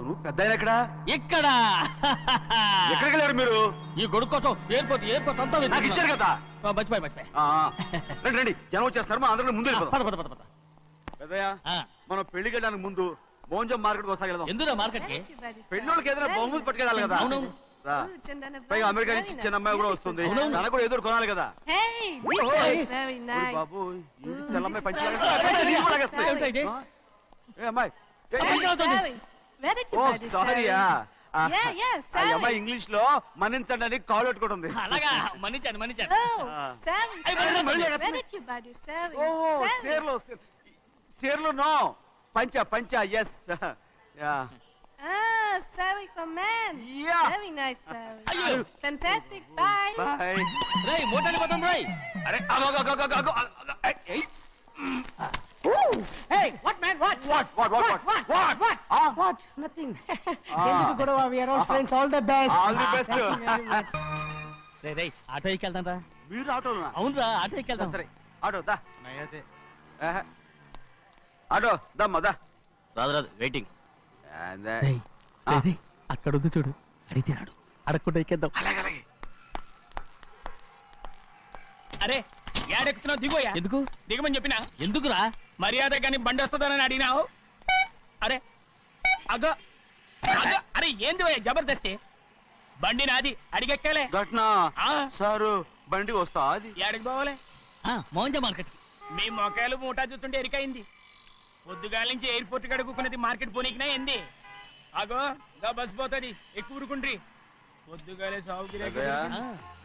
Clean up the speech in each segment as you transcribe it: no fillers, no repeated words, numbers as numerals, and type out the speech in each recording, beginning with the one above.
అవును పెద్ద ఎక్కడ ఇక్కడ ఎక్కడికి వెళ్ళారు మీరు? ఈ గొడుగు కోసం ఎయిర్పోర్ట్ అంతా నాకు ఇచ్చారు కదా. మర్చిపోయి రండి రండి, జనం వచ్చేస్తారు, మా అందరం ముందు వెళ్ళిపోదాం. పద పెద్దయ్య, మనం పెళ్లికి వెళ్ళడానికి ముందు మోంజం మార్కెట్ ఒకసారి వెళ్దాం. ఎందుకు మార్కెట్ కి? పెళ్ళోళ్ళకి ఏదైనా బహుమతి పట్టుకెళ్ళాలి కదా. అవును. పైగా అమెరికా నుంచి చిన్న అమ్మాయి కూడా వస్తుంది, తనకు కూడా ఎదురు కొనాలి కదా. బాబు చెల్లమ్మాయి పంచి అమ్మాయి. ఓ సారీయా, అమ్మాయి ఇంగ్లీష్ లో మన్నించండి అని కాల్ పెట్టుకుంటుంది. అలాగా మన్నించాను. సేర్లో నో పంచ yes. Sari for men. Yeah. Very nice, Sari. Ayyo. Fantastic. Bye. Bye. రేయ్ మోటార్ పోతాం రేయ్. అరే Hey, what man? What? What? Nothing. ఎందుకు గొడవ? We are all friends. All the best. All the best. Thank you very much. రేయ్ auto ఎక్కెళ్తాం రా. మీరు ఆటోనా? అవునరా ఆటో ఎక్కెళ్తాం. సరే ఆటో దా. ఆటో దమ్మా దా. రాదు వెయిటింగ్. అలాగే అక్కడ ఉంది చూడు, అడిగితే రాడు, అడగకుండా ఎక్కేద్దాం. అరే ఏడెక్కుతున్నావు? దిగోయా. ఎందుకు దిగమని చెప్పినా? ఎందుకురా? మర్యాద కానీ బండి వస్తుందని అడిగినావు. అరే అగో అరే ఏంది భయ్యా జబర్దస్తి? బండి నాది, అడిగెక్కాలే. ఘట్నా సారు బండి వస్తా అది ఏడకి పోవాలి? మోంజ మార్కెట్. మీ మొక్కలు మూటా చూస్తుంటే ఎరికైంది. పొద్దుగాల నుంచి ఎయిర్పోర్ట్ కడుక్కున్నది మార్కెట్ పోనీకినా ఏంది? అగో గా బస్ పోతుంది, ఎక్కువ ఊరుకుండ్రి. పొద్దుగాలే సాగు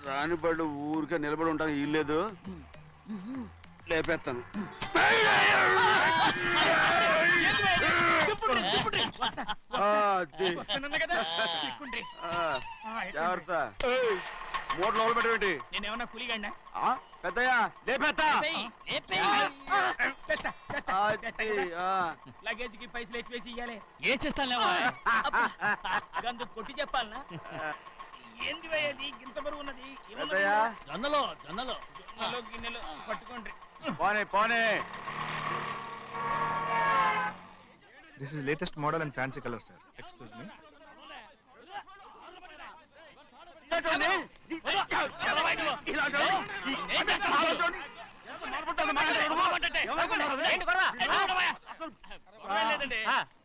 రాని బళ్ళు ఊరికే నిలబడి ఉంటాను, ఇల్లేదు లేపేస్తాను. జాగ్రత్త, మూడు లోపల పెట్టేటి. నేనేమన్నా కూలిగండా? పెద్దయ్యా లేపేస్తా. లగేజ్ కి పైసలు ఎక్కువేసి ఇయ్యాలి. ఏ చేస్తానులేవా? గందు కొట్టి చెప్పాలనా? ఏంది భయ్యది ఇంత బరువు ఉన్నది? జొన్నలో గిన్నెలు పట్టుకోండి. పోనే. This is latest model and fancy color, sir. Excuse me.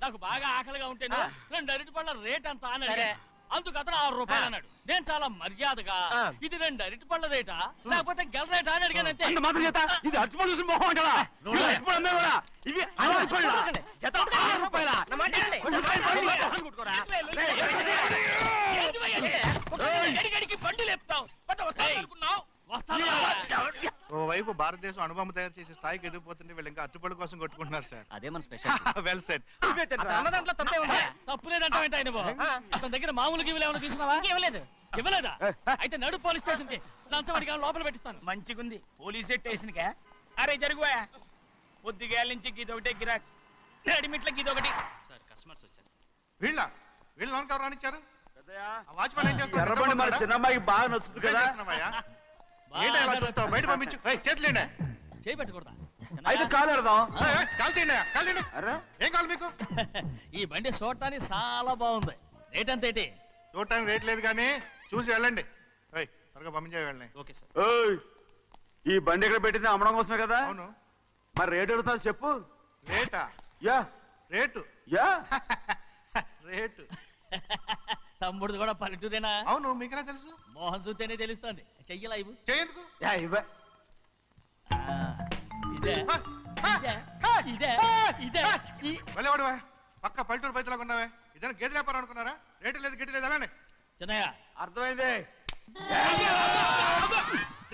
నాకు బాగా ఆకలిగా ఉంటేను 2 అరటి పళ్ళ రేట్ అంత అన్నాడు. అందుకు అతను 6 రూపాయలు అన్నాడు. నేను చాలా మర్యాదగా ఇది 2 అరటి పళ్ళ రేటా లేకపోతే గెల రేటా అని అడిగాను. అంతే. ఇది అరటిపళ్ళు చూసి మొహం కదా. ఇవి బండి లేపుతావు. ఓవైపు భారతదేశం అణుబాంబు తయారు చేసే స్థాయికి ఎదిగిపోతుంటే వీళ్ళు ఇంకా అట్టుపడి కోసం కొట్టుకుంటున్నారు సార్. అదే మన స్పెషల్. Well said. దాంట్లో తప్పే ఉందా? తప్పులేదంటావేంట ఆయన? అతని దగ్గర మామూలు గివ్వులు ఏమైనా తీసుకున్నావా? ఇవ్వలేదా? అయితే నడు పోలీస్ స్టేషన్ కి లంచం అడిగా లోపల పెట్టిస్తాను. మంచిగుంది పోలీస్ స్టేషన్ కా. అరే జరుగువా, పొద్దుగాల నుంచి గీదొకటే గిరాక్, నడిమిట్ల గీదొకటి. సార్ కస్టమర్స్ వచ్చారు. వీళ్ళు లోన్ కవర్ రానిచ్చారు. వాచ్మెన్ ఏం చేస్తారు? ఎర్రబండి మన చిన్నమ్మాయికి బాగా నచ్చుతుంది కదా. బయట పంపించు. చేతులేండి. చేయి పెట్టకూడదా? అయితే కాలు ఎడదాం. కాలు తీయండి. ఏం కావాలి మీకు? ఈ బండి చూడటానికి చాలా బాగుంది. రేట్ అంత ఏంటి? చూడటానికి రేట్ లేదు కానీ చూసి వెళ్ళండి. త్వరగా పంపించే వెళ్ళండి. Okay sir. ఈ బండి ఎక్కడ పెట్టింది? అమ్మడం కోసమే కదా. అవును. మరి రేట్ అడుగుతాను చెప్పు. రేటా? Yeah rate yeah rate. తమ్ముడు కూడా పల్లెటూరేనా? అవును. మీకెలా తెలుసు? మోహన్ చూస్తేనే తెలుస్తుంది. చెయ్యలా ఇవ్వు. చేయందుకు ఇవే వెళ్ళేవాడువా? పక్క పల్లెటూరు బయటలాగా ఉన్నావే. ఇదైనా గేదె వ్యాపారం అనుకున్నారా? రేటు లేదు గిట్టు లేదు. అలానే చిన్నయ్య అర్థమైంది.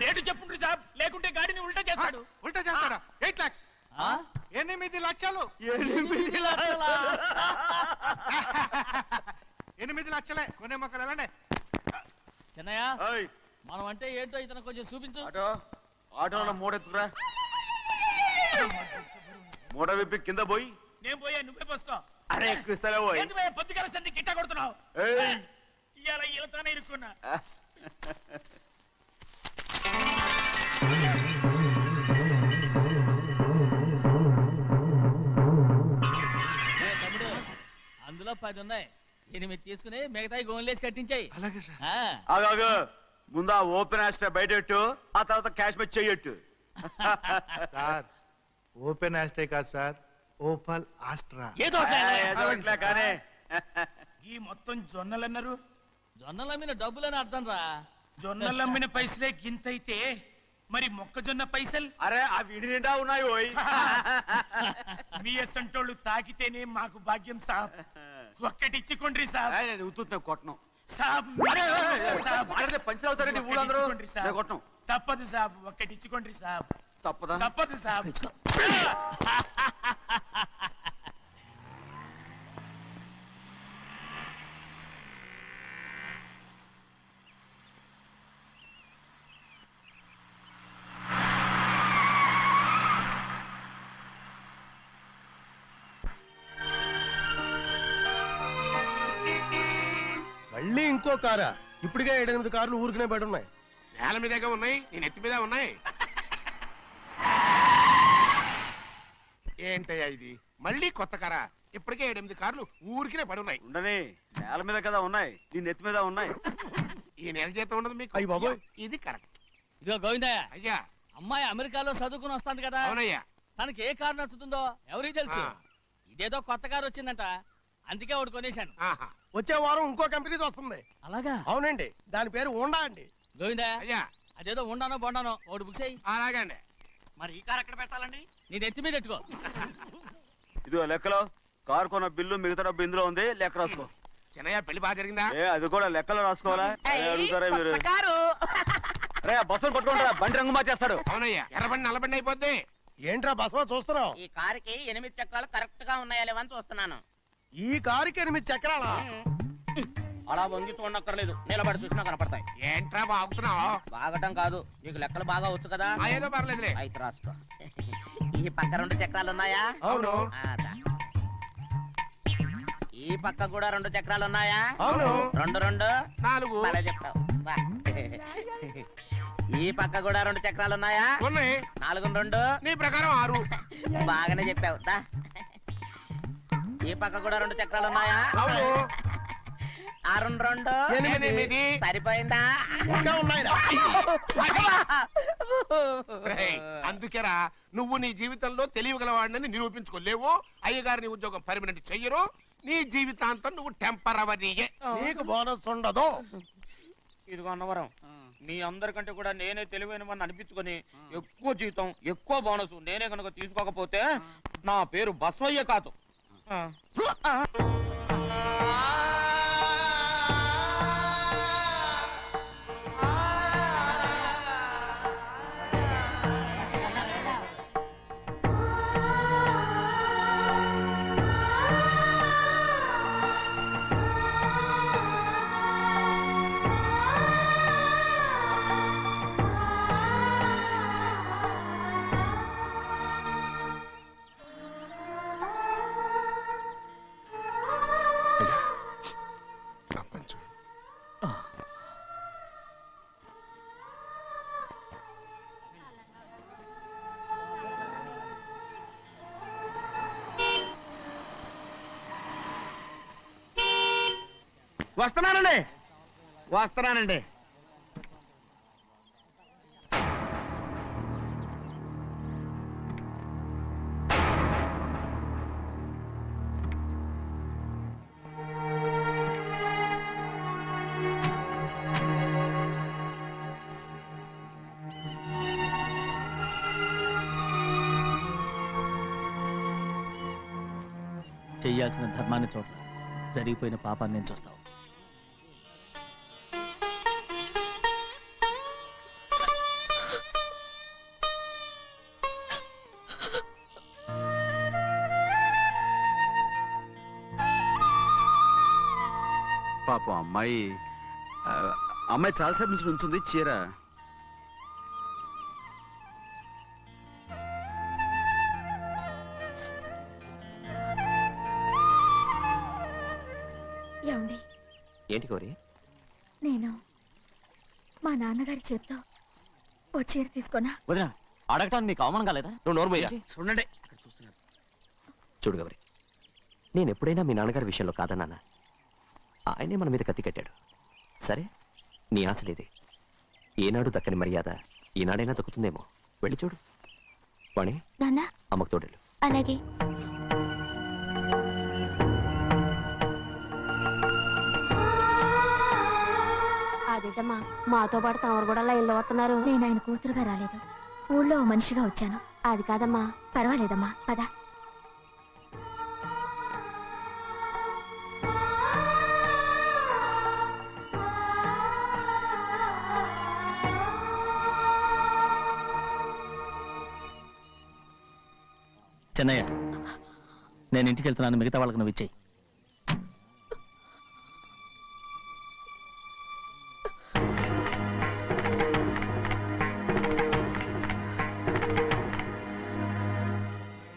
రేటు చెప్పుండ్రి సాబ్, లేకుంటే గాడిని ఉల్టా చేస్తాడు. ఉల్టా చేస్తాడా? 8 lakhs. 8 లక్షలు. 8 లక్షలా? 8 లక్షలే. కొనే మొక్కలు ఎలానే. చిన్నయ్య మనం అంటే ఏంటో ఇతను కొంచెం చూపించు. ఆటోలో మూడెత్తురా. మూడ విప్పి కింద పోయి. నేను పోయా, నువ్వే పోసుకో. అరే ఎక్కువ ఇస్తాలే పోయి. పొద్దుగాల సంది గిట్ట కొడుతున్నావు. ఇవాళ ఈలతోనే ఇరుక్కున్నా. అందులో 10 ఉన్నాయి. 8 తీసుకుని మిగతాయి గోన్లేసి కట్టించాయి. అలాగే సార్. ఆగాగు ముందు ఆ ఓపెన్ ఆస్ట్రా బయటెట్టు, ఆ తర్వాత క్యాష్ మెచ్ చెయ్యట్టు. సార్ ఓపెన్ ఆస్ట్రే కాదు సార్, ఓపల్ ఆస్ట్రా. ఏదో ఒకటి. కానీ ఈ మొత్తం జొన్నలన్నారు. జొన్నల మీద డబ్బులని అర్థం రా. జొన్నలమ్మిన పైసలే గింతైతే మరి మొక్కజొన్న పైసలు అరే ఆ విడి నిండా ఉన్నాయి ఓయ్. మీ అసంటోళ్ళు తాకితేనే మాకు భాగ్యం సాబ్. ఒక్కటిచ్చుకోండి సాబ్. నేను ఉత్తున్నా కొట్టను. సాబ్ సాబ్ మాట్లాడితే పంచర్ అవుతారండి ఊళ్ళందరూ. ఒక్కటిచ్చుకోండి సాబ్. నేను కొట్టను. తప్పదు సాబ్, ఒక్కటిచ్చుకోండి సాబ్. తప్పదా? తప్పదు సాబ్. మళ్ళీ ఇంకో కారా? ఇప్పటికే 7-8 కార్లు ఊరికనే బయట ఉన్నాయి. నేల మీదగా ఉన్నాయి, నేను ఎత్తి మీద ఉన్నాయి. ఏంటయ్యా ఇది? మళ్ళీ కొత్త కారా? ఇప్పటికే 7-8 కార్లు ఊరికినే పడి ఉన్నాయి. ఉండని, నేల మీద కదా ఉన్నాయి, నీ నెత్తి మీద ఉన్నాయి. ఈ నెల జీతం ఉండదు మీకు? అయ్య బాబోయ్. ఇది కరెక్ట్. ఇదిగో గోవిందయ్య, అయ్యా. అమ్మాయి అమెరికాలో చదువుకుని వస్తాంది కదా. అవునయ్యా. తనకి ఏ కారు నచ్చుతుందో ఎవరికి తెలుసు. ఆ. ఇదేదో కొత్త కారు వచ్చిందంట, అందుకే ఒకటి కొనేశాను. ఆహా. వచ్చే వారం ఇంకో కంపెనీది వస్తుంది. అలాగా? అవునండి, దాని పేరు హోండా అండి. గోవిందయ్య, అయ్యా. అదేదో ఉండానో బొండానో ఒకటి బుక్ చేయి. అలాగండి. మరి ఈ కారు ఎక్కడ పెట్టాలండి? నీ నెత్తి మీద పెట్టుకో. ఇదిగో లెక్కలో కారు కొన్న బిల్లు మిగతా డబ్బు ఇందులో ఉంది, లెక్క రాసుకో. చిన్నయ్య పెళ్లి బాగా జరిగిందా? అది కూడా లెక్కలో రాసుకోవాలా? అడుగుతారా మీరు? రే బస్సులు పట్టుకుంటారా, బండి రంగు మార్చేస్తాడు. అవునయ్యా, ఎర్రబండి నల్లబండి అయిపోద్ది. ఏంట్రా బసవా చూస్తున్నావు? ఈ కారుకి 8 చక్రాలు కరెక్ట్ గా ఉన్నాయా లేవని చూస్తున్నాను. ఈ కారుకి 8 చక్రాలా? అలా వంగి చూడక్కర్లేదు, నిలబడి చూసినా కనపడతాయి. ఏంట్రా బాగుతున్నావు? బాగటం కాదు, నీకు లెక్కలు బాగా వచ్చు కదా. ఏదో పర్లేదులే. అయితే రాసుకో. ఈ పక్క 2 చక్రాలు ఉన్నాయా? అవును. దా. ఈ పక్క కూడా 2 చక్రాలు ఉన్నాయా? అవును. 2 2 4. భలే చెప్తావు. బా. ఈ పక్క కూడా 2 చక్రాలు ఉన్నాయా? ఉన్నాయి. 4 2 నీ ప్రకారం 6. బాగానే చెప్పావు. దా. ఈ పక్క కూడా 2 చక్రాలు ఉన్నాయా? అవును. 6 2 8. సరిపోయిందా? ఇంకా ఉన్నాయిరా. రేయ్, అందుకేరా నువ్వు నీ జీవితంలో తెలియగలవాడిని నిరూపించుకోలేవు. అయ్యగారిని ఉద్యోగం పర్మనెంట్ చెయ్యరు. నీ జీవితాంతం నువ్వు టెంపరవరీయే. నీకు బోనస్ ఉండదు. ఇదిగో అన్నవరం, మీ అందరికంటే కూడా నేనే తెలివైన అనిపించుకొని ఎక్కువ జీతం ఎక్కువ బోనస్ నేనే కనుక తీసుకోకపోతే నా పేరు బస్వయ్య కాదు. వస్తున్నానండి. చెయ్యాల్సిన ధర్మాన్ని చోట్ల జరిగిపోయిన పాపాన్ని నేను చూస్తావు. పాపం అమ్మాయి చాలాసేపు నుంచి ఉంచుంది చీర. ఏమండి? ఏంటి కోరి? నేను మా నాన్నగారి చేత్తో ఓ చీర తీసుకోనా? వదినా, అడగటానికి నీకు అవమానం కాలేదా? నువ్వు నోరు మూయరా. చూడండి. చూడు గౌరి, నేను ఎప్పుడైనా మీ నాన్నగారి విషయంలో కాదన్నానా? ఆయనే మన మీద కత్తి కట్టాడు. సరే, నీ ఆశలేదే. ఏనాడు దక్కని మర్యాద ఈనాడైనా దక్కుతుందేమో. వెళ్ళి చూడు. వాణి, నాన్న అమ్మకు తోడేళ్ళు. అలాగే. అదేటమ్మా, మాతో పాటు తమరు కూడా లైన్లో వస్తున్నారు. నేను ఆయన కూతురుగా రాలేదు, ఊళ్ళో ఓ మనిషిగా వచ్చాను. అది కాదమ్మా. పర్వాలేదమ్మా, పద. చెన్నయ్య, నేను ఇంటికి వెళ్తున్నాను. మిగతా వాళ్ళకి నువ్వు ఇచ్చేయి.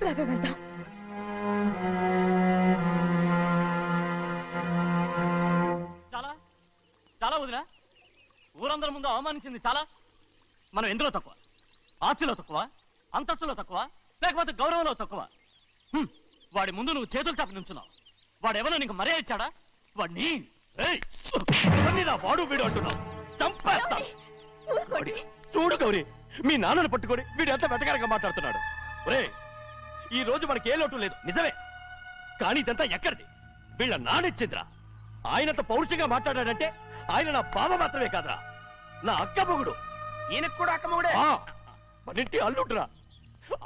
రవి, వెళ్దాం. చాలా చాలా వదినా, ఊరందరి ముందు అవమానించింది చాలా. మనం ఎందులో తక్కువ? ఆస్తిలో తక్కువ? అంతస్తులో తక్కువ? లేకపోతే గౌరవంలో తక్కువ? వాడి ముందు నువ్వు చేతులు చాపి నుంచున్నావు. వాడెవరో నీకు మర్యాద ఇచ్చాడా? వాడిని వాడు వీడు అంటున్నావు. చంపేస్తా. చూడు గౌరీ, మీ నాన్నను పట్టుకొని వీడు ఎంత వెతకారంగా మాట్లాడుతున్నాడు. ఒరే, ఈ రోజు మనకి ఏ లోటు లేదు నిజమే, కానీ ఇదంతా ఎక్కడిది? వీళ్ళ నానిచ్చిందిరా. ఆయనంత పౌరుషంగా మాట్లాడాడంటే ఆయన నా బావ మాత్రమే కాదురా, నా అక్క మొగుడు. ఈయనకు కూడా అక్క మొగుడే. మనింటి అల్లుడురా.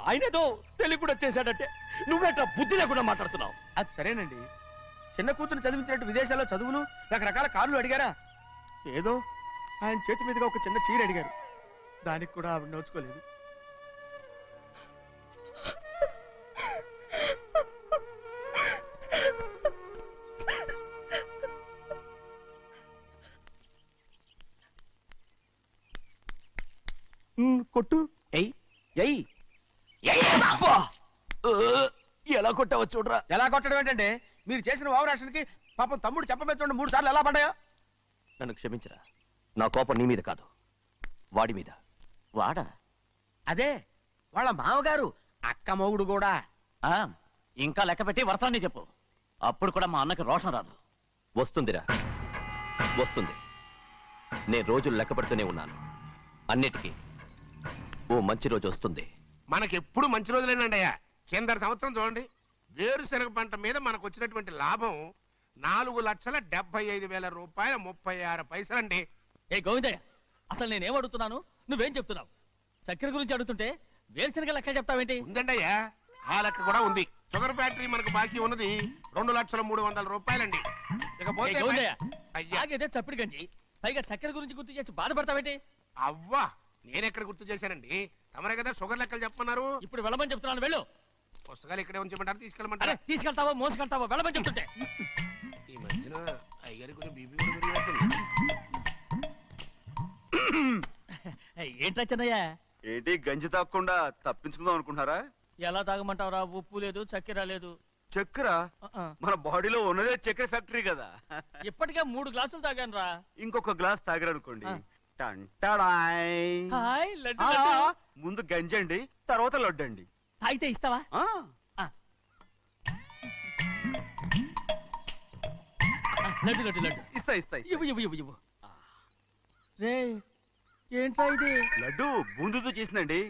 ఆయనేదో తెలివి కూడా చేశాడంటే నువ్వేట్లా బుద్ధి లేకుండా మాట్లాడుతున్నావు? అది సరేనండి, చిన్న కూతురు చదివించినట్టు విదేశాల్లో చదువులు రకరకాల కార్లు అడిగారా? ఏదో ఆయన చేతి మీదుగా ఒక చిన్న చీర అడిగారు, దానికి కూడా ఆవిడ నోచుకోలేదు. కొట్టు. ఎయ్ ఎయ్ ఎలా కొట్టావో చూడరా. ఎలా కొట్టడం ఏంటంటే, మీరు చేసిన వావరాక్షణకి పాపం తమ్ముడు చెప్పబెట్టండి 3 సార్లు ఎలా పడ్డాయో. నన్ను క్షమించరా, నా కోపం నీ మీద కాదు, వాడి మీద. వాడా? అదే వాళ్ళ మామగారు అక్క మొగుడు కూడా. ఇంకా లెక్క పెట్టి వరసాన్ని చెప్పు, అప్పుడు కూడా మా అన్నకి రోషం రాదు. వస్తుందిరా, వస్తుంది. నేను రోజులు లెక్క పెడుతూనే ఉన్నాను. అన్నిటికీ ఓ మంచి రోజు వస్తుంది. మనకెప్పుడు మంచి రోజులేనండి అయ్యా. కింద సంవత్సరం చూడండి, వేరుశనగ పంట మీద మనకు వచ్చినటువంటి లాభం 4,75,000 రూపాయల 36 పైసలండి. ఏ గోవిందయ్య, అసలు నేనేం అడుగుతున్నాను, నువ్వేం చెప్తున్నావు? చక్కెర గురించి అడుగుతుంటే వేరుశనగ లెక్క చెప్తావేంటి? ఉందండి అయ్యా, ఆ లెక్క కూడా ఉంది. షుగర్ ఫ్యాక్టరీ మనకు బాకీ ఉన్నది 2,03,000 రూపాయలండి. ఇకపోతే అయ్యా, ఆగేదే చప్పిడి గంజి, పైగా చక్కెర గురించి గుర్తు చేసి బాధపడతావేంటి? అవ్వా, నేనెక్కడ గుర్తు చేశానండి, తమరే కదా షుగర్ లెక్కలు చెప్పమన్నారు. ఇప్పుడు వెళ్ళమని చెప్తున్నాను, వెళ్ళు. పుస్తకాలు ఇక్కడే ఉంచమంటారు, తీసుకెళ్ళమంటారా? తీసుకెళ్తావో మోసుకెళ్తావో వెళ్ళమని చెప్తుంటే. ఈ మధ్యన అయ్యగారి కొంచెం బీపీ కూడా పెరిగినట్టుంది. ఏంట్రా చిన్నయ్య? ఏంటి గంజి తాగకుండా తప్పించుకుందాం అనుకుంటున్నారా? ఎలా తాగమంటావురా? ఉప్పు లేదు, చక్కెర లేదు. చక్కెర? మన బాడీలో ఉన్నదే చక్కెర ఫ్యాక్టరీ కదా. ఇప్పటికే 3 గ్లాసులు తాగాను రా. ఇంకొక గ్లాస్ తాగరనుకోండి, హాయ్ లడ్డు లడ్డు. ముందు గంజండి, తర్వాత లడ్డండి. తాగితే ఇస్తావా? లడ్డు లడ్డు లడ్డు ఇస్తా ఇస్తా. ఇవ్వు ఇవ్వు ఇవ్వు ఇవ్వు. రే, ఏంట్రా ఇది? లడ్డు బూందుతో చేసిందండి.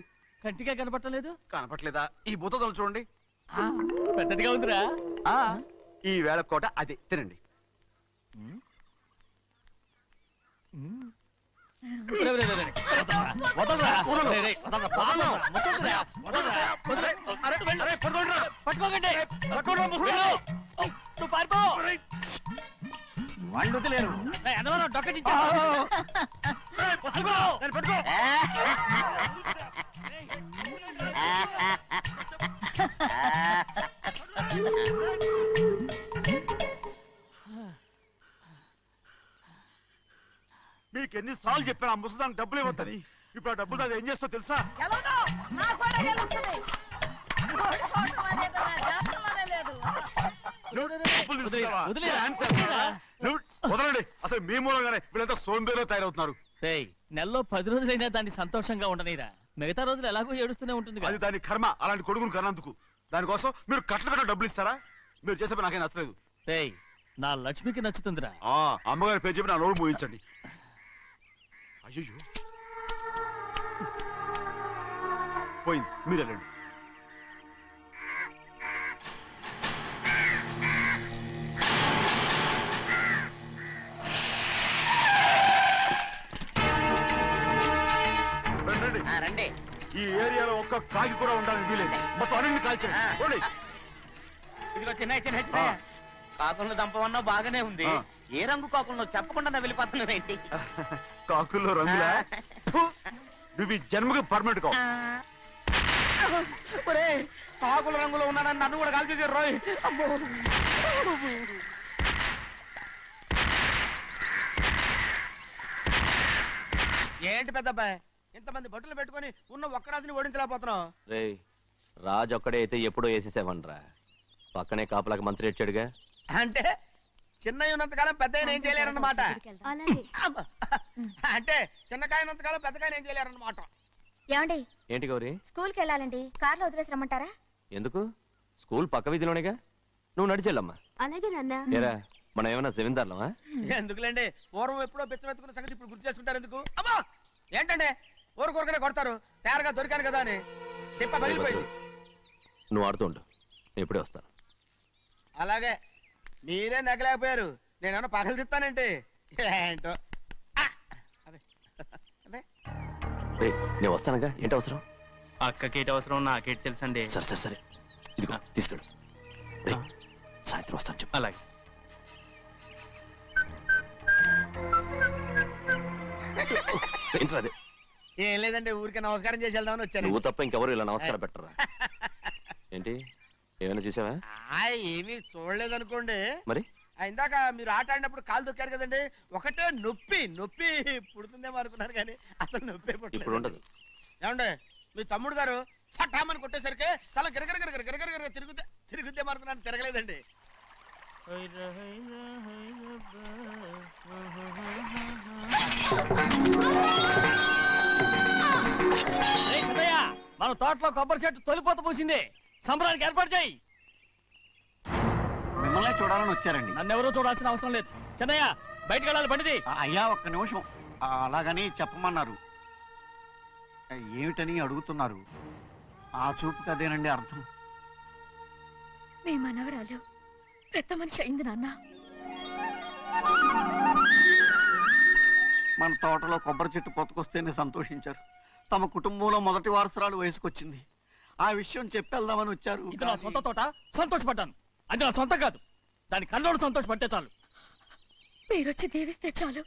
కంటిగా కనపట్టలేదు. కనపట్లేదా? ఈ బూతలు చూడండి, పెద్దదిగా ఉందిరా. ఈ వేళ కోట అదే, తినండి. వాళ్ళు వదిలేరు. డొక్కచించా. మీకు ఎన్నిసార్లు చెప్పాను ఆ ముసదానికి డబ్బులు ఇవ్వద్దని. ఇప్పుడు ఆ డబ్బులు అది ఏం చేస్తో తెలుసా? వదలండి, అసలు మీ మూలంగానే వీళ్ళంతా సోంబేలో తయారవుతున్నారు. నెలలో 10 రోజులైనా దాన్ని సంతోషంగా ఉండనిరా. మిగతా రోజులు ఎలాగో ఏడుస్తూనే ఉంటుంది. అది దాని కర్మ, అలాంటి కొడుకును కన్నందుకు. దానికోసం మీరు కట్టలు డబ్బులు ఇస్తారా? మీరు చేసే పని నాకేం నచ్చలేదు. రేయ్ నా లక్ష్మికి నచ్చుతుందిరా. అమ్మగారి పేరు చెప్పి నా నోరు మూయించండి. అయ్యో పోయింది, మీరు వెళ్ళండి. రండి. ఈ ఏరియాలో ఒక్క కాకి కూడా ఉండాలని వీలేదు. మొత్తం అన్ని కాల్చండి. ఇదిగో చిన్న చిన్న చిన్న కాకులను దంపమన్నా బాగానే ఉంది. ఏ రంగు కాకులను చెప్పకుండా వెళ్ళిపోతున్నావేంటి? కాకుల్లో రంగులా? నువ్వు ఈ జన్మకి పర్మనెంట్ కావు. కాకుల రంగులో ఉన్నానని నన్ను కూడా కాల్చేసారు రోయ్. ఏంటి పెద్దబ్బాయి ఇంతమంది బట్టలు పెట్టుకుని ఉన్న ఒక్కరాజుని ఓడించలేకపోతున్నావు? రే రాజు ఒక్కడే అయితే ఎప్పుడో వేసేసేవనరా. పక్కనే కాపలాకి మంత్రి వచ్చాడుగా. అంటే చిన్నయ్య ఉన్నంతకాలం పెద్దయ్య ఏం చేయలేరన్నమాట. అంటే చిన్నకాయనంతకాలం పెద్దకాయన ఏం చేయలేరన్నమాట. ఏమండి ఏంటి గౌరీ? స్కూల్కి వెళ్ళాలండి, కార్లో వదిలేసి రమ్మంటారా? ఎందుకు? స్కూల్ పక్క వీధిలోనేగా, నువ్వు నడిచెళ్ళమ్మా. అలాగే నాన్న. ఏరా మనం ఏమన్నా జమీందార్లమా? ఎందుకులేండి, పూర్వం ఎప్పుడో బిచ్చమెత్తుకున్న సంగతి ఇప్పుడు గుర్తు చేసుకుంటారు ఎందుకు? అమ్మా ఏంటంటే ఊరుకూరకనే కొడతారు, తయారుగా దొరికాను కదా అని తిప్ప పగిలిపోయింది. నువ్వు ఆడుతూ ఉండు, నేను ఇప్పుడే వస్తాను. అలాగే మీరే నగలేకపోయారు, నేనేమన్నా పగలు తిస్తానంటే ఏంటో. రే నేను వస్తానుగా, ఏంటి అవసరం? అక్కకేటి అవసరం నాకేటి తెలుసండి. సరే సరే సరే, ఇదిగో తీసుకెళ్ళు. రే సాయంత్రం వస్తాను చెప్పు. అలాగే. ఏంట్రా అదే? ఏం లేదండి, ఊరికే నమస్కారం చేసి వెళ్దామని వచ్చాను. నువ్వు తప్ప ఇంకెవరు ఇలా నమస్కారం పెట్టరా? ఏంటి ఏమైనా చూసావా? ఏమీ చూడలేదనుకోండి. మరి ఇందాక మీరు ఆట ఆడినప్పుడు కాలు దొక్కారు కదండి, ఒకటే నొప్పి నొప్పి పుడుతుందేమో అనుకున్నారు కానీ అసలు నొప్పి ఇప్పుడు ఉండదు. ఏమండి మీ తమ్ముడు గారు ఫటామని కొట్టేసరికి తల గిరగిర తిరుగుద్దేమో అనుకున్నాను, తిరగలేదండి. మన తోటలో కొబ్బరి చెట్టు తొలిపోత పూసింది, సంబరానికి ఏర్పాటు చేయి. మిమ్మల్ని చూడాలని వచ్చారండి. నన్నెవరూ చూడాల్సిన అవసరం లేదు. చెన్నయ్య బయటికి వెళ్ళాలి, బండిది. అయ్యా ఒక్క నిమిషం, అలాగని చెప్పమన్నారు. ఏమిటని అడుగుతున్నారు? ఆ చూపుకి అదేనండి అర్థం. మీ మనవరాలు పెద్ద మనిషి అయింది నాన్న. మన తోటలో కొబ్బరి చెట్టు పొత్తుకొస్తేనే సంతోషించారు. తమ కుటుంబంలో మొదటి వారసురాలు వయసుకొచ్చింది. ఆ విషయం చెప్పేద్దామని వచ్చారు. ఇది నా సొంత తోట, సంతోషపడ్డాను. అది నా సొంతం కాదు, దాని కళ్ళోడు సంతోషపడితే చాలు. మీరొచ్చి దీవిస్తే చాలు,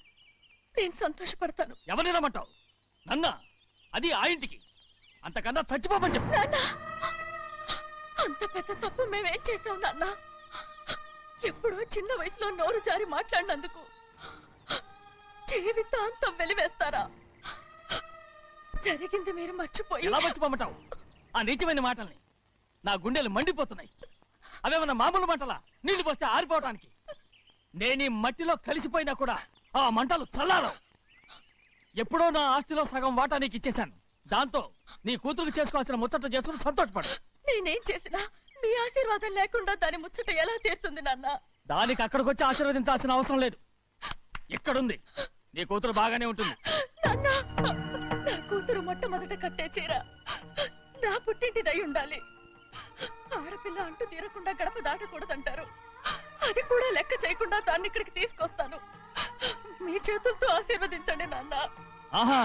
నేను సంతోషపడతాను. ఎవరిని రమ్మంటావు? నన్న? అది ఆ ఇంటికి, అంతకన్నా చచ్చిపోమని చెప్పు. నాన్న అంత పెద్ద తప్పు మేమేం చేసాం నాన్న? ఎప్పుడో చిన్న వయసులో నోరు జారి మాట్లాడినందుకు జీవితాంతం వెలివేస్తారా? జరిగింది మీరు మర్చిపోయి. ఎలా మర్చిపోమంటావు ఆ నీచమైన మాటల్ని? నా గుండెలు మండిపోతున్నాయి. అవేమన్నా మామూలు మంటలా, నీళ్లు పోస్తే ఆరిపోవటానికి? నేను ఈ మట్టిలో కలిసిపోయినా కూడా ఆ మంటలు చల్లారవు. ఎప్పుడో నా ఆస్తిలో సగం వాటా నీకు ఇచ్చేశాను. దాంతో నీ కూతురు చేసుకోవాల్సిన ముచ్చట చేసుకుని సంతోషపడు. నేనేం చేసినా మీ ఆశీర్వాదం లేకుండా దాని ముచ్చట ఎలా తీరుతుంది నాన్న? దానికి అక్కడికి వచ్చి ఆశీర్వదించాల్సిన అవసరం లేదు. ఎక్కడుంది? నీ కూతురు బాగానే ఉంటుంది. నా కూతురు మొట్టమొదట కట్టే చీర నా పుట్టింటిదై ఉండాలి. ఆడపిల్ల అంటూ తీరకుండా గడప దాటకూడదంటారు. అది కూడా లెక్క చేయకుండా దాన్ని ఇక్కడికి తీసుకొస్తాను. మీ చేతులతో ఆశీర్వదించండి నాన్న. ఆహా,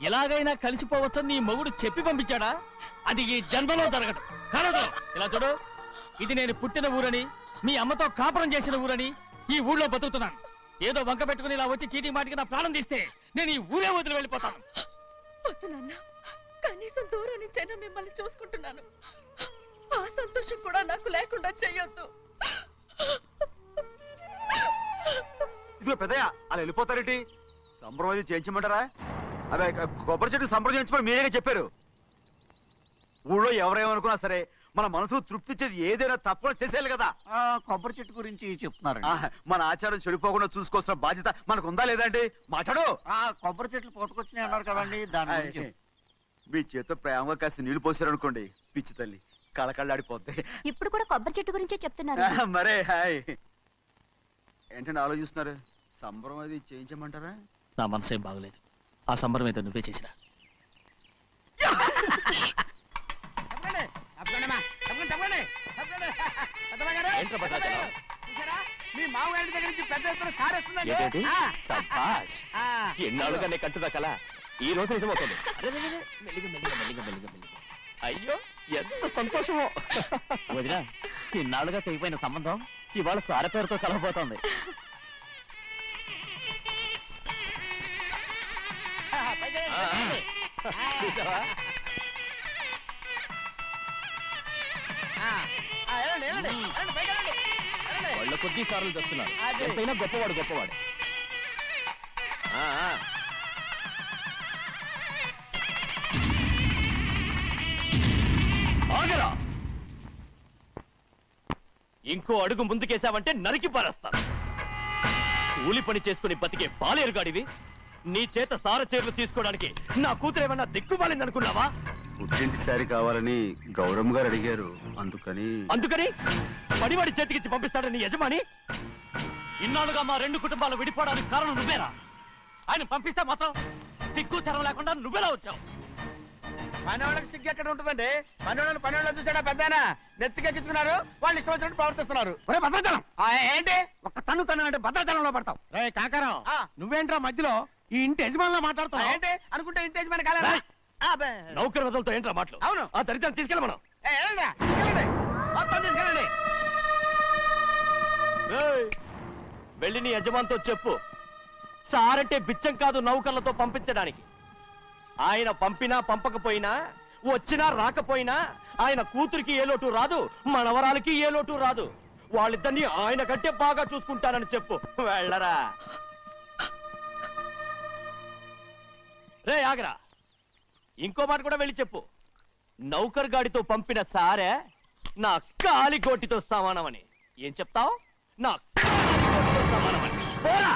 ఎలాగైనా కలిసిపోవచ్చని నీ మొగుడు చెప్పి పంపించాడా? అది ఈ జన్మలో జరగదు. కలదు. ఇలా చూడు, ఇది నేను పుట్టిన ఊరని, మీ అమ్మతో కాపురం చేసిన ఊరని ఈ ఊళ్ళో బతుకుతున్నాను. ఏదో వంక పెట్టుకుని ఇలా వచ్చి చీటీ మాటికి నా ప్రాణం తీస్తే నేను ఈ ఊరే వదిలి వెళ్ళిపోతాను. వద్దు నాన్న, కనీసం దూరం నుంచైనా మిమ్మల్ని చూసుకుంటున్నాను. ఆ సంతోషం కూడా నాకు లేకుండా చెయ్యొద్దు. ఇదిగో పెద్దయ్య, అలా వెళ్ళిపోతారేంటి? సంబరం అది చేయించమంటారా? అదే కొబ్బరి చెట్టు సంబరం చేయించమని మీరేగా చెప్పారు. ఊళ్ళో ఎవరేమనుకున్నా సరే మన మనసు తృప్తిచ్చేది ఏదైనా తప్పని చేసేయాలి కదా. కొబ్బరి చెట్టు గురించి చెప్తున్నారు. మన ఆచారం చెడిపోకుండా చూసుకోవాల్సిన బాధ్యత మనకు ఉందా లేదా అండి? మాట్లాడు. కొబ్బరి చెట్లు పోతకొచ్చినాయి అన్నారు కదండి, దాని గురించి. మీ చేత ప్రేమగా కాసి నీళ్లు పోసారనుకోండి, పిచ్చి తల్లి కళకళ్ళాడిపోద్ది. ఇప్పుడు కూడా కొబ్బరి చెట్టు గురించే చెప్తున్నారు. మరే హాయ్ ఏంటంటే ఆలోచిస్తున్నారు? సంబరం అది చేయించమంటారా? నా మనసు ఏం బాగలేదు. ఆ సంబరం ఏదో నువ్వే చేసినా. మీ మామగారి దగ్గర నుంచి పెద్ద ఎత్తున సార్ వస్తుందండి. ఎన్నాళ్ళుగా నే కట్టుదా కల ఈ రోజు నిజమవుతుంది. అయ్యో ఎంత సంతోషమో. వదినా, ఇన్నాళ్ళుగా తెగిపోయిన సంబంధం ఇవాళ సార పేరుతో కలవబోతోంది. చూసావా? వాళ్ళ కొద్ది సార్లు చెప్తున్నారు. ఎంతైనా గొప్పవాడు గొప్పవాడు. ఆగరా, ఇంకో అడుగు ముందుకేసావంటే నరికి పారేస్తాను. కూలి పని చేసుకుని బతికే బాలేరుగాడివి. నీ చేత సార చీరలు తీసుకోవడానికి నా కూతురు ఏమన్నా దిక్కుమాలింది అనుకున్నావా? పుట్టింటి సారి కావాలని గౌరమ్మ గారు అడిగారు. అందుకని పడివాడి చేతికిచ్చి పంపిస్తాడని యజమాని. ఇన్నాళ్ళుగా మా రెండు కుటుంబాలు విడిపోవడానికి కారణం నువ్వేరా? ఆయన పంపిస్తే మాత్రం సిగ్గు శరం లేకుండా నువ్వెలా వచ్చావు? పనివాళ్ళకి సిగ్గు ఎక్కడ ఉంటుందండి? పనివాళ్ళని చూసాడా పెద్దాయన? నెత్తికెక్కించుకున్నారు, వాళ్ళు ఇష్టం వచ్చినట్టు ప్రవర్తిస్తున్నారు. భద్రాచలం ఏంటి ఒక్క తన్ను తన్నంటే భద్రాచలంలో పడతావు. రే కాకారం, నువ్వేంట్రా మధ్యలో ఈ ఇంటి యజమానిలో మాట్లాడుతావు? ఏంటి అనుకుంటే ఇంటి యజమాని కాలేదా? నౌకర్ వదలతో ఏంట్రా మాటలు? అవును. ఆ దరిద్రాన్ని తీసుకెళ్ళి మనం తీసుకెళ్ళండి, మొత్తం తీసుకెళ్ళండి. వెళ్ళి నీ యజమానితో చెప్పు, సారంటే బిచ్చం కాదు నౌకర్లతో పంపించడానికి. ఆయన పంపినా పంపకపోయినా, వచ్చినా రాకపోయినా ఆయన కూతురికి ఏ లోటు రాదు, మనవరాలకి ఏ లోటు రాదు. వాళ్ళిద్దరినీ ఆయన కంటే బాగా చూసుకుంటానని చెప్పు. వెళ్ళరా. రే ఆగరా, ఇంకో మాట కూడా వెళ్ళి చెప్పు. నౌకర్ గాడితో పంపిన సారే నా కాలిగోటితో సమానమని. ఏం చెప్తావు? నా కాలిగోటితో సమానమని. పోరా.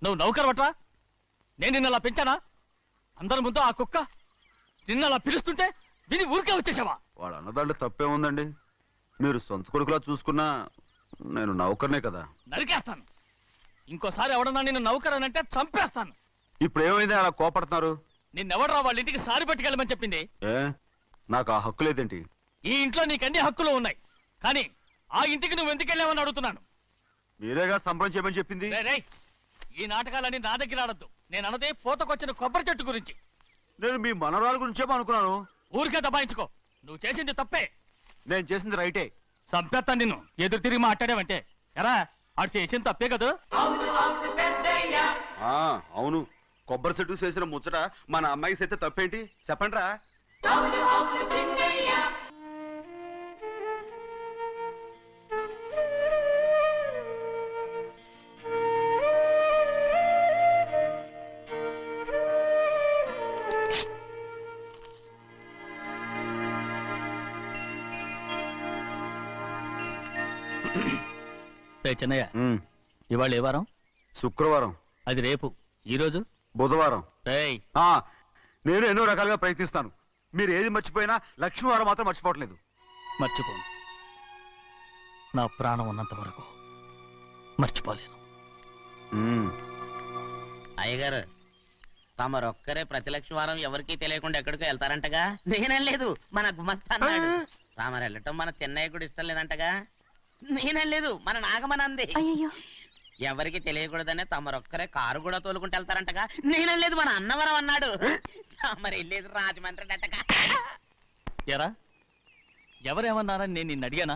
నువ్వు నౌకర్ పట్రా? నేను నిన్నలా పెంచానా? అందరి ముందు ఆ కుక్క నిన్నలా పిలుస్తుంటే విని ఊరికే వచ్చేసావా? వాళ్ళ అన్నదాంట్లో తప్పే ఉందండి. మీరు సొంత కొడుకులా చూసుకున్నా నేను నౌకర్నే కదా. నరికేస్తాను. ఇంకోసారి ఎవడన్నా నిన్ను నౌకర్ అని అంటే చంపేస్తాను. ఇప్పుడు ఏమైంది అలా కోపడుతున్నారు? నిన్నెవడరా వాళ్ళ ఇంటికి సారి పట్టుకెళ్ళమని చెప్పింది? ఏ నాకు ఆ హక్కు లేదేంటి? ఈ ఇంట్లో నీకు అన్ని హక్కులు ఉన్నాయి, కానీ ఆ ఇంటికి నువ్వు ఎందుకు వెళ్ళావని అడుగుతున్నాను. మీరేగా సంబరం చేయమని చెప్పింది. ఈ నాటకాలన్నీ నా దగ్గర ఆడద్దు. నేను అన్నదే పూతకొచ్చిన కొబ్బరి చెట్టు గురించి. నేను మీ మనవరాల గురించేమో అనుకున్నాను. ఊరికే దబాయించుకో. నువ్వు చేసింది తప్పే. నేను చేసింది రైటే. సంపేత్తాను నిన్ను ఎదురు తిరిగి మాట్లాడావంటే. ఎరా, ఆడు చేసింది తప్పే కదా? అవును, కొబ్బరి చెట్టు చేసిన ముచ్చట మన అమ్మాయికి చేస్తే తప్పేంటి చెప్పండి రా. చెన్నయ్య, ఇవాళ ఏ వారం? శుక్రవారం. అది రేపు. ఈ రోజు బుధవారం. రేయ్, నేను ఎన్నో రకాలుగా ప్రయత్నిస్తాను. మీరు ఏది మర్చిపోయినా లక్ష్మీవారం మాత్రం మర్చిపోవట్లేదు. మర్చిపోను. నా ప్రాణం ఉన్నంత వరకు మర్చిపోలేను. అయ్యగారు, తమరొక్కరే ప్రతి లక్షవారం ఎవరికీ తెలియకుండా ఎక్కడికో వెళ్తారంటగా? నేనేం లేదు, మన గుమస్తా అన్నాడు. తామరు వెళ్ళటం మన చెన్నయ్య కూడా ఇష్టం లేదంటగా? నేనేం లేదు, మన నాగమనంది. ఎవరికి తెలియకూడదనే తమరొక్కరే కారు కూడా తోలుకుంటూ వెళ్తారంటగా? నేనేం లేదు, మన అన్నవరం అన్నాడు. తమరు వెళ్ళేది రాజమండ్రి అంటగా. ఎరా, ఎవరేమన్నారని నేను నిన్ను అడిగానా?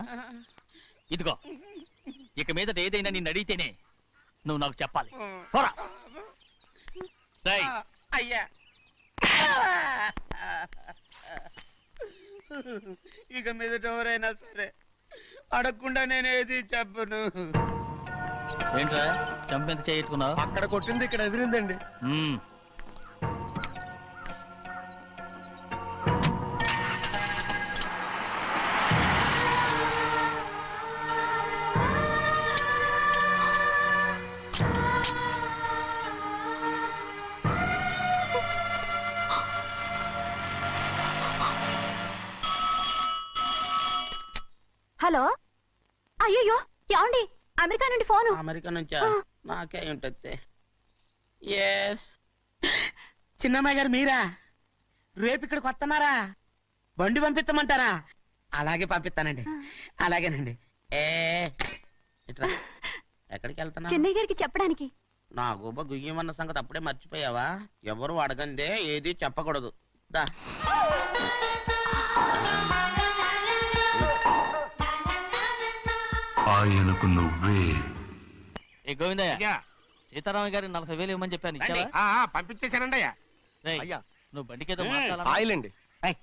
ఇదిగో, ఇక మీదట ఏదైనా నిన్ను అడిగితేనే నువ్వు నాకు చెప్పాలి. పోరా. అయ్యా, ఇక మీదట ఎవరైనా సరే అడగకుండా నేనేది చెప్పను. ఏంట్రా చంపెంత చేయించుకున్నావు? అక్కడ కొట్టింది ఇక్కడ ఎదిరిందండి. హలో అయ్యో ఏమండి అమెరికా నుండి ఫోను. అమెరికా నుంచా? నాకే ఉంటుంది. ఎస్ చిన్నమ్మాయి గారు మీరా? రేపు ఇక్కడికి వస్తున్నారా? బండి పంపించమంటారా? అలాగే పంపిస్తానండి. అలాగేనండి. ఇట్రా. ఎక్కడికి వెళ్తున్నా? చెన్నై గారికి చెప్పడానికి. నా గుబ్బ గుయ్యమన్న సంగతి అప్పుడే మర్చిపోయావా? ఎవరు అడగందే ఏది చెప్పకూడదు. దా ఆయనకు నువ్వే. ఏ గోవిందయ్య, సీతారామ గారి 40,000 ఇవ్వమని చెప్పాను, ఇచ్చావా? పంపించేశానండి అయ్యా. అయ్యా నువ్వు బండికి ఏదో మార్చాలా? ఆయిల్ అండి.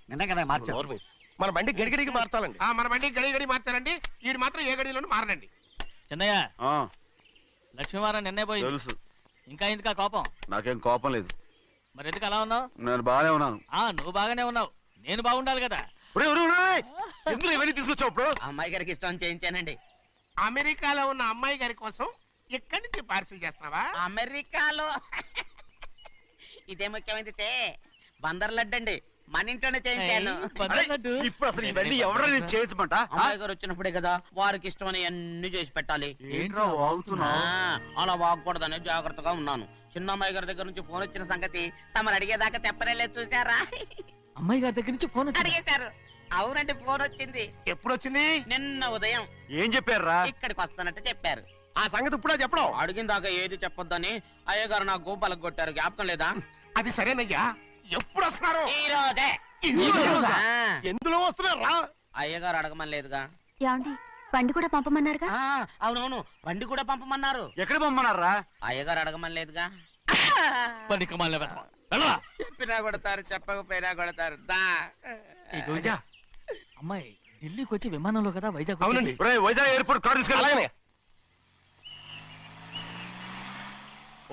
నిన్న కదా మార్చారు. మన బండి గడిగడికి మార్చాలండి. మన బండి గడి మార్చాలండి. వీడు మాత్రం ఏ గడిలోనూ మారనండి. చిన్నయ్య, లక్ష్మీవారం నిన్నే పోయి తెలుసు. ఇంకా ఎందుకా కోపం? నాకేం కోపం లేదు. మరి ఎందుకు అలా ఉన్నావు? నేను బాగానే ఉన్నాను. నువ్వు బాగానే ఉన్నావు, నేను బాగుండాలి కదా. ఎందుకు ఇవన్నీ తీసుకొచ్చావు? ఇప్పుడు అమ్మాయి గారికి ఇష్టం చేయించానండి. అమెరికాలో ఉన్న అమ్మాయి గారి కోసం ఎక్కడి నుంచి పార్సిల్ చేస్తున్నావా? అమెరికాలో ఇదే ముఖ్యమైనది. బందర్ లడ్డు అండి, మన ఇంట్లోనే చేయించాను. ఇప్పుడు అసలు ఇవన్నీ ఎవరైనా చేయించమంట? అమ్మాయి గారు వచ్చినప్పుడే కదా వారికి ఇష్టమని అన్ని చేసి పెట్టాలి. అలా వాగకూడదని జాగ్రత్తగా ఉన్నాను. చిన్న అమ్మాయి గారి దగ్గర నుంచి ఫోన్ వచ్చిన సంగతి తమరు అడిగేదాకా చెప్పలేదు, చూసారా? అమ్మాయి గారి దగ్గర నుంచి ఫోన్ అడిగేశారు. అవునండి, ఫోన్ వచ్చింది. ఎప్పుడు వచ్చింది? నిన్న ఉదయం. ఏం చెప్పారా? ఇక్కడికి వస్తానంటే చెప్పారు. ఆ సంగతి ఇప్పుడే చెప్పడం. అడిగిన దాకా ఏది చెప్పొద్దని అయ్యగారు నా గోపాలకు కొట్టారు. జ్ఞాపకం లేదా? అది సరేనయ్యా, ఎప్పుడు వస్తున్నారు? ఈ రోజే. ఎందులో వస్తున్నారా? అయ్యగారు అడగమని లేదుగా. ఏమండి బండి కూడా పంపమన్నారుగా? అవునవును, బండి కూడా పంపమన్నారు. ఎక్కడ పంపమన్నారా? అయ్యగారు అడగమని లేదుగా. చెప్పినా కొడతారు, చెప్పకపోయినా కొడతారు. అమ్మాయి ఢిల్లీకి వచ్చి విమానంలో కదా వైజాగ్. అవునండి, వైజాగ్ ఎయిర్పోర్ట్ కార్ తీసుకెళ్ళి.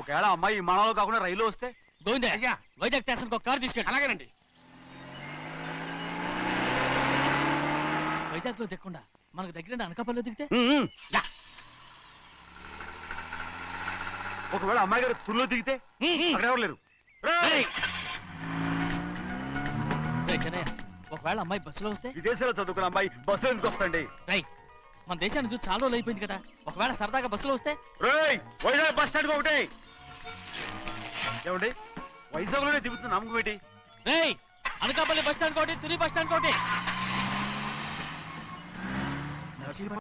ఒకవేళ అమ్మాయి విమానంలో కాకుండా రైలు వస్తే? గోవిందే, వైజాగ్ స్టేషన్ ఒక కార్ తీసుకెళ్ళి. అలాగేనండి. వైజాగ్ లో దిక్కుండా మనకు దగ్గర అనకాపల్లిలో దిగితే? ఒకవేళ అమ్మాయి గారు తుల్లో దిగితే? అక్కడ ఎవరు లేరు. ఒకవేళ అమ్మాయి బస్సులో వస్తే? విదేశాల్లో చదువుకున్న అమ్మాయి బస్సులో ఎందుకు వస్తండి? మన దేశాన్ని చూసి చాలా రోజులు అయిపోయింది కదా, ఒకవేళ సరదాగా బస్సులో వస్తే? వైజాగ్ బస్ స్టాండ్ ఒకటి. ఏమండి, వైజాగ్ లోనే దిగుతున్న నమ్మకం ఏంటి? అనకాపల్లి బస్ స్టాండ్ కోటి, తుని బస్ స్టాండ్ కోటి.